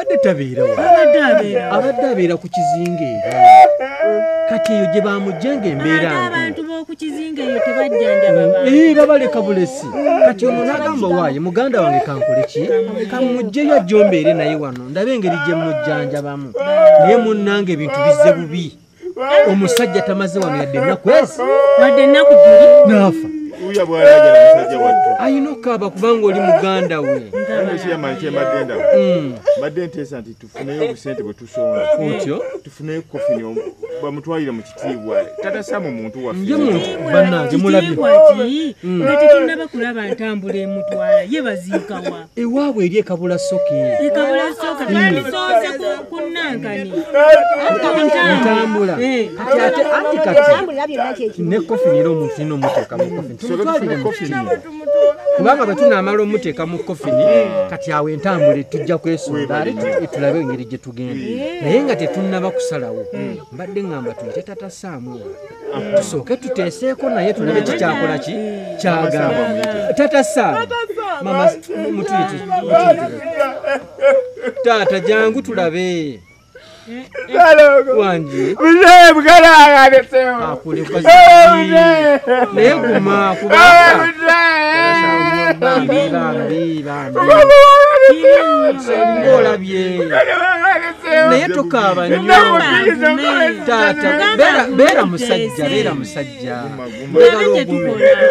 abadde tabeera abadde abeera ku kizinga kati eyo gye bamujjenga embeera abantu b'oku kizinga eyo tebajjanjaba babaleka bulesi kati ono n'agamba waaye muganda wange kankole ki kamujjeyo ajja ombeere naye wano ndabe engeri gye mujjanjabamu naye munnange ebintu bizze bubi omusajja tamaze wano yadde ennaku ezi wadde ennaku bbiri n'afa uya bwalaja na musajja wattu ayina okukaaba kubanga oli muganda we mbadde nteesa nti tufuneyo obusente bwe tusonga otyo tufuneyo kofini bamutwalire mu kitiibwa tatasama omuntu waffe ye muntu bannange mulabye nga tetunnaba kulaba ntambula emutwala ye baziikawa ewaabwe eri ekabula soke twandisoose ku nankani ntambula kati ne kofini era omuntu nina omuteeka mu kofini kubanga bwe tunaamala omuteeka mu kofini kati awo entambula tujja kwesonda ate tulabe engeri gye tugenda naye nga tetunnaba kusalawo mbadde ngamba tuyite tata Saamu tusooke tuteeseeko naye tulabe kikyakola ki kyagamba tata Saamu mama mutuyite taata jangu tulabe wanji naye guma kubanga olabye naye tokaaba nnyo taata beera musajja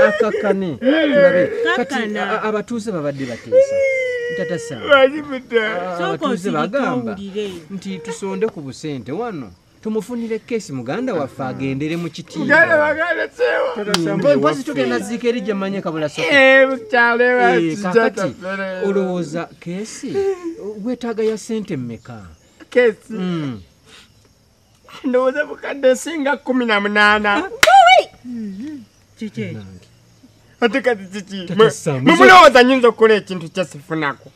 akakane tulabe kati abatuuze babadde bateesa tata Saamu abatuuze bagamba nti tusonde ku busente wano tumufunire kesi muganda waffe agendere mu kitiibwa mpozi tugenda ziika eri gye mmanye kabula kakati olowooza kesi weetaaga ya sente mmeka kesi ndowooza bukadde singa 18 kiki ate kati kiki mumulowooza nyinza okukola ekintu kyasifunako